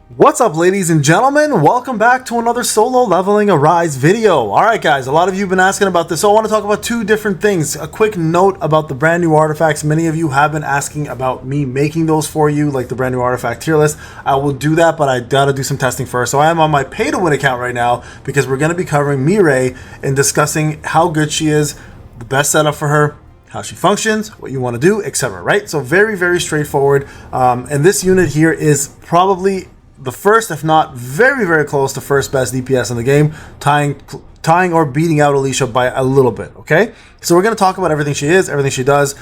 What's up, ladies and gentlemen? Welcome back to another solo leveling Arise video. Alright guys, a lot of you have been asking about this, so I want to talk about two different things. A quick note about the brand new artifacts. Many of you have been asking about me making those for you, like the brand new artifact tier list. I will do that, but I gotta do some testing first. So I am on my pay to win account right now because we're gonna be covering MIREI and discussing how good she is, the best setup for her, how she functions, what you want to do, etc. Right? So very straightforward. And this unit here is probably the first, if not very close to first best DPS in the game, tying or beating out Alicia by a little bit. Okay, so we're going to talk about everything she is, everything she does,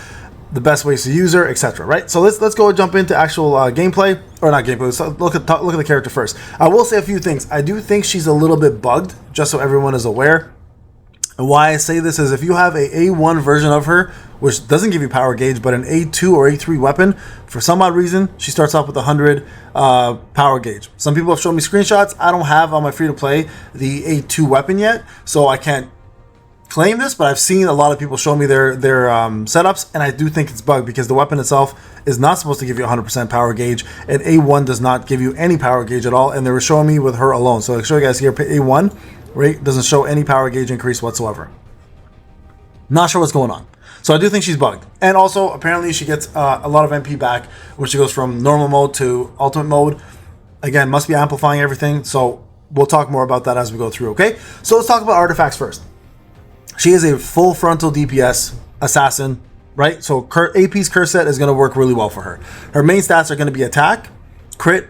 the best ways to use her, etc. Right? So let's go jump into actual gameplay, or not gameplay. So look at the character first. I will say a few things. I do think she's a little bit bugged, just so everyone is aware. And why I say this is if you have a A1 version of her, which doesn't give you power gauge, but an A2 or A3 weapon, for some odd reason, she starts off with 100 power gauge. Some people have shown me screenshots. I don't have on my free-to-play the A2 weapon yet, so I can't claim this, but I've seen a lot of people show me their setups, and I do think it's bugged because the weapon itself is not supposed to give you 100% power gauge, and A1 does not give you any power gauge at all, and they were showing me with her alone. So I'll show you guys here, A1, right, doesn't show any power gauge increase whatsoever. Not sure what's going on. So I do think she's bugged. And also, apparently she gets a lot of MP back when she goes from normal mode to ultimate mode. Again, must be amplifying everything. So we'll talk more about that as we go through, okay? So let's talk about artifacts first. She is a full frontal DPS assassin, right? So AP's curse set is going to work really well for her. Her main stats are going to be attack, crit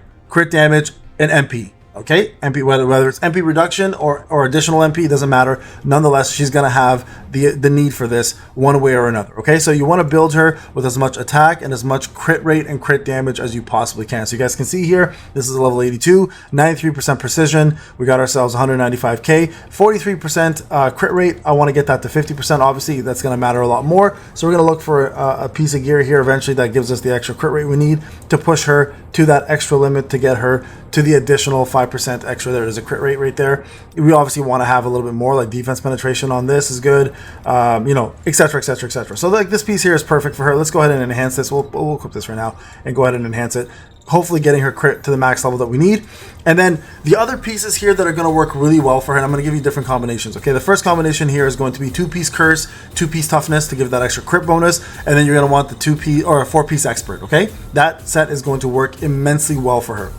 damage, and MP. Okay, MP, whether it's MP reduction or additional MP, doesn't matter. Nonetheless, she's gonna have the need for this one way or another. Okay, so you want to build her with as much attack and as much crit rate and crit damage as you possibly can. So you guys can see here, this is a level 82, 93% precision. We got ourselves 195k, 43% crit rate. I want to get that to 50%. Obviously, that's gonna matter a lot more. So we're gonna look for a piece of gear here eventually that gives us the extra crit rate we need to push her to that extra limit to get her to the additional 5% extra. There's a crit rate right there. We obviously want to have a little bit more, like defense penetration on this is good, you know, etc. So like this piece here is perfect for her. Let's go ahead and enhance this. We'll equip this right now and go ahead and enhance it, hopefully getting her crit to the max level that we need. And then the other pieces here that are going to work really well for her, and I'm going to give you different combinations. Okay, the first combination here is going to be 2-piece curse, 2-piece toughness to give that extra crit bonus, and then you're going to want the 2-piece or a 4-piece expert. Okay, that set is going to work immensely well for her.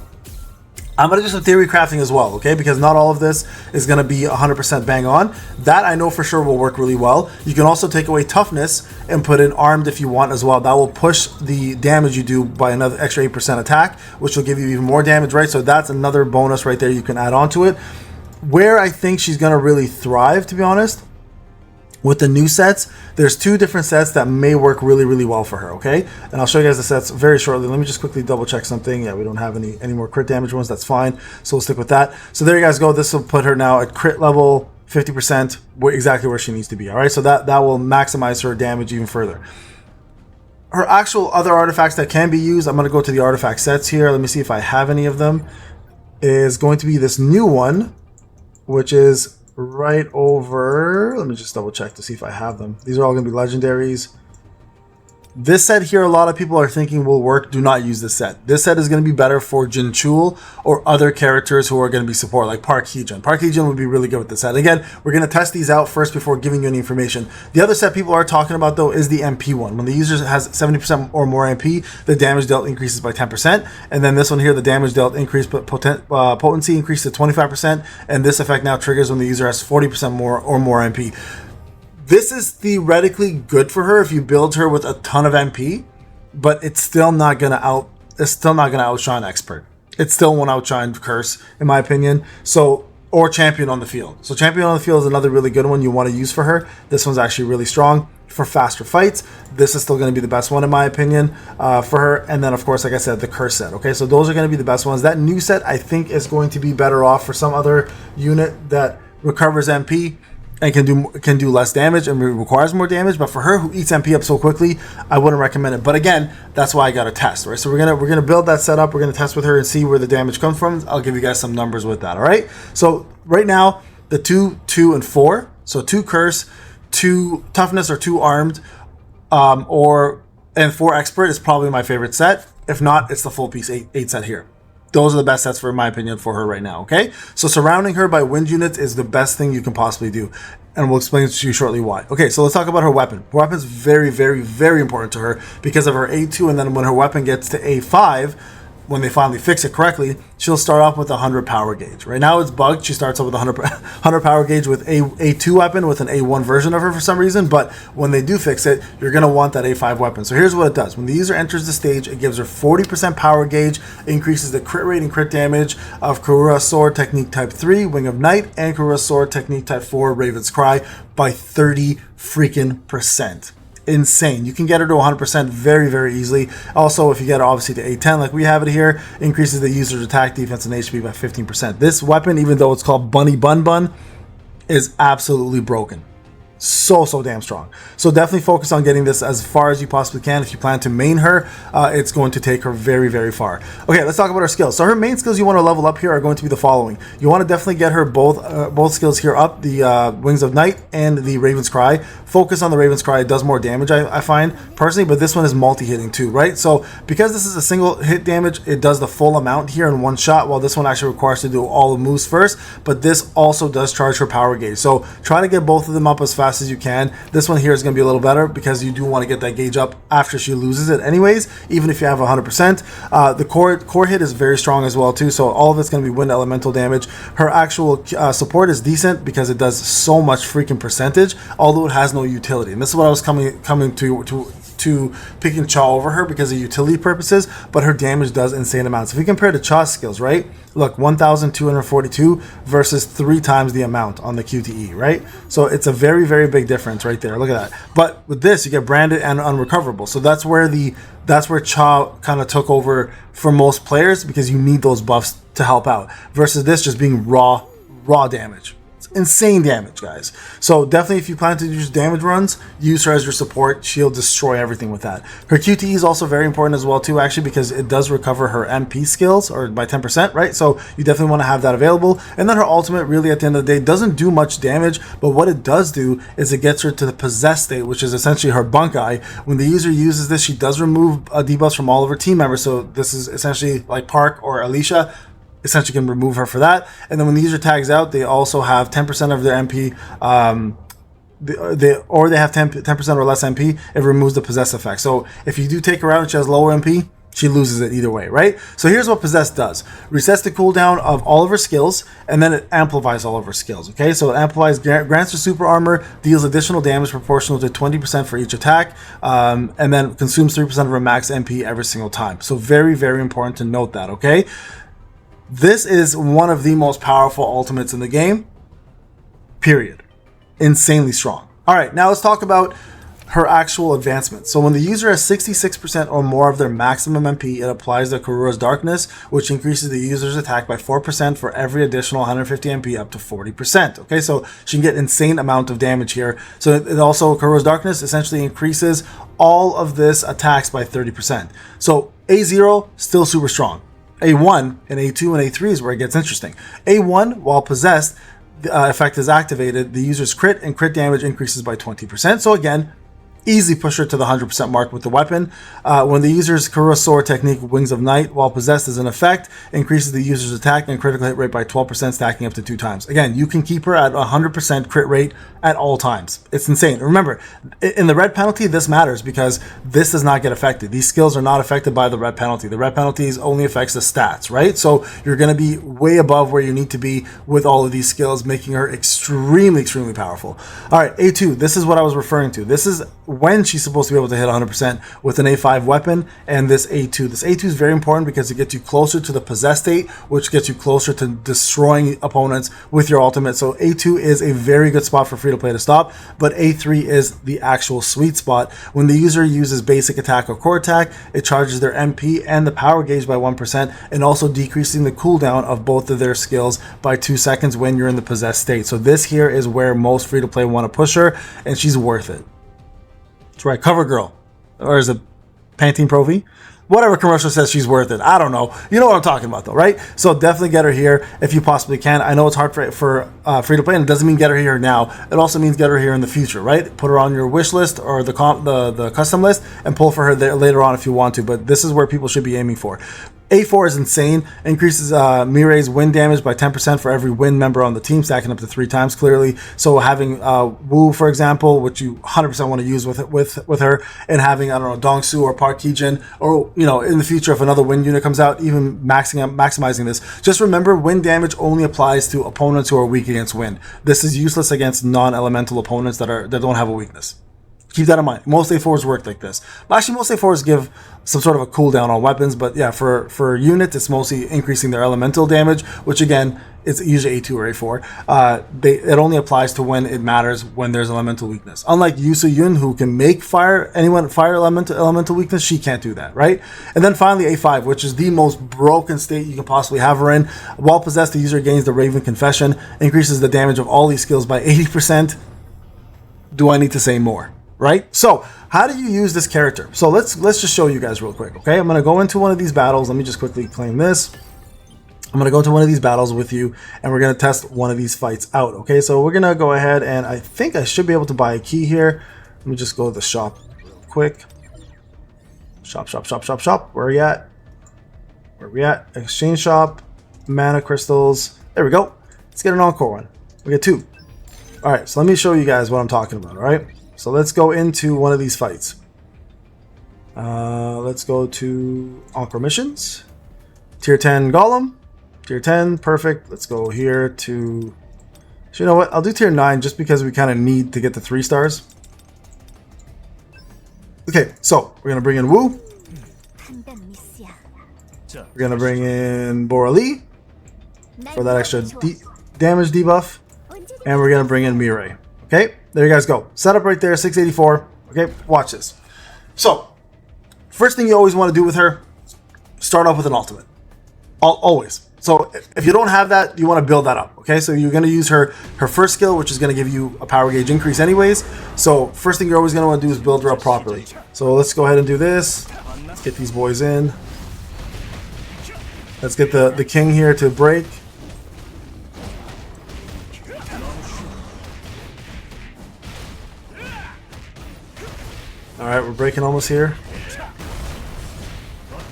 I'm going to do some theory crafting as well, okay? Because not all of this is going to be 100% bang on. That I know for sure will work really well. You can also take away toughness and put in armed if you want as well. That will push the damage you do by another extra 8% attack, which will give you even more damage, right? So that's another bonus right there you can add on to it. Where I think she's going to really thrive, to be honest, with the new sets, there's two different sets that may work really well for her, okay? And I'll show you guys the sets very shortly. Let me just quickly double check something. Yeah, we don't have any more crit damage ones. That's fine. So we'll stick with that. So there you guys go. This will put her now at crit level 50%, exactly where she needs to be, all right? So that will maximize her damage even further. Her actual other artifacts that can be used, I'm going to go to the artifact sets here. Let me see if I have any of them. Is going to be this new one, which is right over, let me just double check to see if I have them. These are all going to be legendaries. This set here, a lot of people are thinking will work. Do not use this set. This set is going to be better for Jinchul or other characters who are going to be support, like Park Heejun. Park Heejun would be really good with this set. Again, we're going to test these out first before giving you any information. The other set people are talking about, though, is the MP one. When the user has 70% or more MP, the damage dealt increases by 10%. And then this one here, the damage dealt increase, but potency increased to 25%. And this effect now triggers when the user has 40% more or more MP. This is theoretically good for her if you build her with a ton of MP, but it's still not gonna outshine Expert. It still won't outshine Curse, in my opinion. So, or Champion on the Field. So Champion on the Field is another really good one you want to use for her. This one's actually really strong for faster fights. This is still going to be the best one in my opinion for her. And then of course, like I said, the Curse set. Okay, so those are going to be the best ones. That new set I think is going to be better off for some other unit that recovers MP and can do less damage and requires more damage. But for her who eats MP up so quickly, I wouldn't recommend it. But again, that's why I got to test, right? So we're gonna build that setup. We're gonna test with her and see where the damage comes from. I'll give you guys some numbers with that. All right. So right now the 2, 2, and 4. So 2 curse, 2 toughness, or 2 armed, and 4 expert is probably my favorite set. If not, it's the full piece 8 set here. those are the best sets, for in my opinion, for her right now, okay? So surrounding her by wind units is the best thing you can possibly do, and we'll explain to you shortly why. Okay, so let's talk about her weapon. Her weapon's very, very, very important to her because of her A2, and then when her weapon gets to A5, when they finally fix it correctly, she'll start off with 100 power gauge. Right now it's bugged. She starts off with 100 power gauge with A2 weapon with an A1 version of her for some reason, but when they do fix it, you're going to want that A5 weapon. So here's what it does. When the user enters the stage, it gives her 40% power gauge, increases the crit rate and crit damage of Karura's Sword Technique Type 3, Wing of Night, and Karura's Sword Technique Type 4, Raven's Cry by 30 freaking percent. Insane. You can get her to 100% very, very easily. Also, if you get her obviously to A10 like we have it here, increases the user's attack, defense, and HP by 15%. This weapon, even though it's called Bunny Bun Bun, is absolutely broken. So damn strong. So definitely focus on getting this as far as you possibly can. If you plan to main her, it's going to take her very, very far. Okay, let's talk about her skills. So her main skills you want to level up here are going to be the following. You want to definitely get her both skills here up, the Wings of Night and the Raven's Cry. Focus on the Raven's Cry. It does more damage, I find personally, but this one is multi-hitting too, right? So because this is a single hit damage, it does the full amount here in one shot, while this one actually requires to do all the moves first, but this also does charge her power gauge. So try to get both of them up as fast as you can. This one here is going to be a little better because you do want to get that gauge up after she loses it anyways, even if you have 100%. The core hit is very strong as well too, so all of it's going to be wind elemental damage. Her actual support is decent because it does so much freaking percentage, although it has no utility. And this is what I was coming to picking Cha over her because of utility purposes, but her damage does insane amounts. If we compare to Cha's skills, right? Look, 1,242 versus 3 times the amount on the QTE, right? So it's a very, very big difference right there. Look at that. But with this, you get branded and unrecoverable. So that's where Cha kind of took over for most players because you need those buffs to help out versus this just being raw damage. Insane damage, guys. So definitely if you plan to use damage runs, use her as your support. She'll destroy everything with that. Her QTE is also very important as well too, actually, because it does recover her MP skills or by 10%, right? So you definitely want to have that available. And then her ultimate really at the end of the day doesn't do much damage, but what it does do is it gets her to the possessed state, which is essentially her Bunkai. When the user uses this, she does remove debuffs from all of her team members. So this is essentially like Park or Alicia. Essentially can remove her for that. And then when the user tags out, they also have 10% of their MP, they have 10% or less MP, it removes the possess effect. So if you do take her out and she has lower MP, she loses it either way, right? So here's what Possess does. Resets the cooldown of all of her skills, and then it amplifies all of her skills, okay? So it amplifies, grants her super armor, deals additional damage proportional to 20% for each attack, and then consumes 3% of her max MP every single time. So very, very important to note that, okay? This is one of the most powerful ultimates in the game, period. Insanely strong. All right, now let's talk about her actual advancement. So when the user has 66% or more of their maximum MP, it applies the Karura's Darkness, which increases the user's attack by 4% for every additional 150 MP up to 40%. Okay, so she can get insane amount of damage here. So it also, Karura's Darkness essentially increases all of this attacks by 30%. So A0, still super strong. A1 and A2 and A3 is where it gets interesting. A1, while possessed, the effect is activated, the user's crit and crit damage increases by 20%. So again, easily push her to the 100% mark with the weapon. When the user's Karura's Sword Technique Wings of Night, while possessed, is in effect, increases the user's attack and critical hit rate by 12%, stacking up to 2 times. Again, you can keep her at 100% crit rate at all times. It's insane. Remember, in the red penalty, this matters because this does not get affected. These skills are not affected by the red penalty. The red penalty only affects the stats, right? So you're going to be way above where you need to be with all of these skills, making her extremely, extremely powerful. All right, A2, this is what I was referring to. This is when she's supposed to be able to hit 100% with an A5 weapon and this A2. This A2 is very important because it gets you closer to the possessed state, which gets you closer to destroying opponents with your ultimate. So A2 is a very good spot for free-to-play to stop, but A3 is the actual sweet spot. When the user uses basic attack or core attack, it charges their MP and the power gauge by 1% and also decreasing the cooldown of both of their skills by 2 seconds when you're in the possessed state. So this here is where most free-to-play want to push her, and she's worth it. That's right, Cover Girl, or is it Pantene Pro V? Whatever commercial says she's worth it. I don't know. You know what I'm talking about, though, right? So definitely get her here if you possibly can. I know it's hard for free to play, and it doesn't mean get her here now. It also means get her here in the future, right? Put her on your wish list or the custom list, and pull for her there later on if you want to. But this is where people should be aiming for. A4 is insane. Increases MIREI's win damage by 10% for every win member on the team, stacking up to 3 times clearly. So having Wu, for example, which you 100% want to use with her, and having, I don't know, Dongsu or Park Heejin, or, you know, in the future if another win unit comes out, even maximizing this. Just remember, win damage only applies to opponents who are weak against wind. This is useless against non-elemental opponents that don't have a weakness. Keep that in mind. Most A4s work like this. But actually, most A4s give some sort of a cooldown on weapons, but yeah, for units, it's mostly increasing their elemental damage, which again, it's usually A2 or A4. It only applies to when it matters, when there's elemental weakness. Unlike Yusu Yun, who can make fire elemental weakness, she can't do that, right? And then finally, A5, which is the most broken state you can possibly have her in. While possessed, the user gains the Raven Confession, increases the damage of all these skills by 80%. Do I need to say more? Right? So how do you use this character? So let's just show you guys real quick. Okay, I'm going to go into one of these battles. Let me just quickly claim this. I'm going to go into one of these battles with you, and we're going to test one of these fights out. Okay, so we're going to go ahead, and I think I should be able to buy a key here. Let me just go to the shop real quick. Shop. Where are we at? Exchange shop, mana crystals. There we go. Let's get an encore one. We get 2. All right, so let me show you guys what I'm talking about. All right. So let's go into one of these fights. Let's go to Encore Missions. Tier 10 Golem. Tier 10, perfect. Let's go here to... So you know what? I'll do Tier 9 just because we kind of need to get the 3 stars. Okay, so we're going to bring in Wu. We're going to bring in Borali for that extra damage debuff. And we're going to bring in MIREI. Okay, there you guys go. Setup right there, 684. Okay, watch this. So, first thing you always want to do with her, start off with an ultimate. Always. So, if you don't have that, you want to build that up. Okay, so you're going to use her first skill, which is going to give you a power gauge increase anyways. So, first thing you're always going to want to do is build her up properly. So, let's go ahead and do this. Let's get these boys in. Let's get the king here to break. Alright, we're breaking almost here.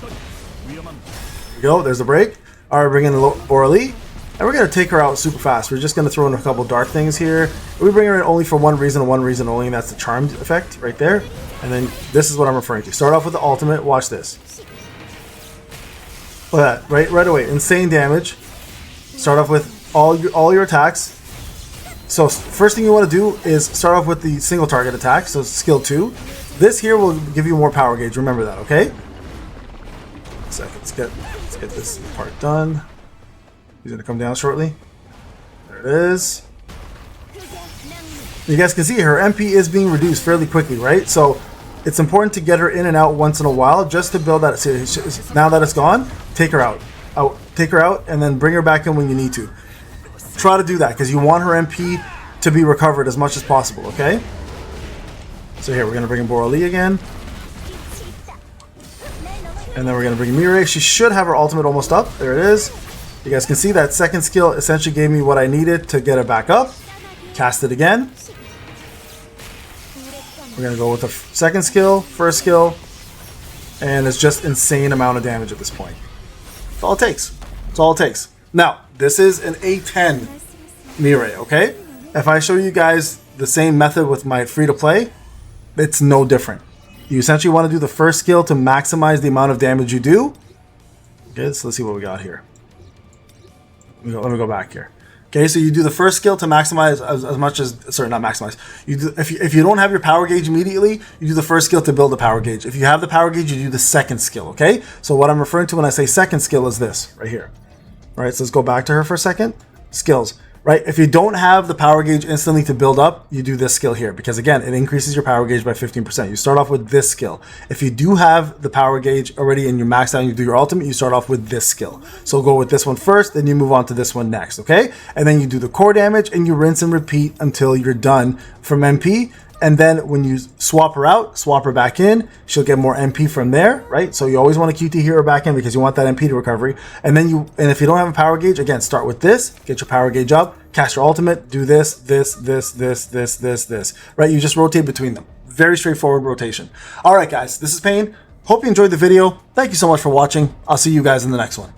There we go, there's the break. Alright, bring in Borali. And we're going to take her out super fast. We're just going to throw in a couple dark things here. We bring her in only for one reason only, and that's the charmed effect right there. And then this is what I'm referring to. Start off with the ultimate. Watch this. Look at that, right away. Insane damage. Start off with all your attacks. So first thing you want to do is start off with the single target attack. So skill 2. This here will give you more power gauge. Remember that, okay? So let's get this part done. He's gonna come down shortly. There it is. You guys can see her MP is being reduced fairly quickly, right? So it's important to get her in and out once in a while just to build that. Now that it's gone, take her out. Take her out, and then bring her back in when you need to. Try to do that because you want her MP to be recovered as much as possible, okay? So here, we're going to bring in Borali again. And then we're going to bring in MIREI. She should have her ultimate almost up. There it is. You guys can see that second skill essentially gave me what I needed to get it back up. Cast it again. We're going to go with the second skill, first skill. And it's just insane amount of damage at this point. That's all it takes. That's all it takes. Now, this is an A10 MIREI, okay? If I show you guys the same method with my free-to-play, it's no different. You essentially want to do the first skill to maximize the amount of damage you do. Okay, so let's see what we got here. Let me go back here. Okay, so you do the first skill to maximize as much as, sorry, not maximize. You do, if you don't have your power gauge immediately, you do the first skill to build the power gauge. If you have the power gauge, you do the second skill, okay? So what I'm referring to when I say second skill is this, right here. All right, so let's go back to her for a second. Skills. Right, if you don't have the power gauge instantly to build up, you do this skill here because again, it increases your power gauge by 15%. You start off with this skill. If you do have the power gauge already and you're maxed out and you do your ultimate, you start off with this skill. So go with this one first, then you move on to this one next, okay? And then you do the core damage and you rinse and repeat until you're done from MP. And then when you swap her out, swap her back in, she'll get more MP from there, right? So you always want to QT here or back in because you want that MP to recovery. And then if you don't have a power gauge, again, start with this, get your power gauge up, cast your ultimate, do this, right? You just rotate between them. Very straightforward rotation. All right, guys, this is Payne. Hope you enjoyed the video. Thank you so much for watching. I'll see you guys in the next one.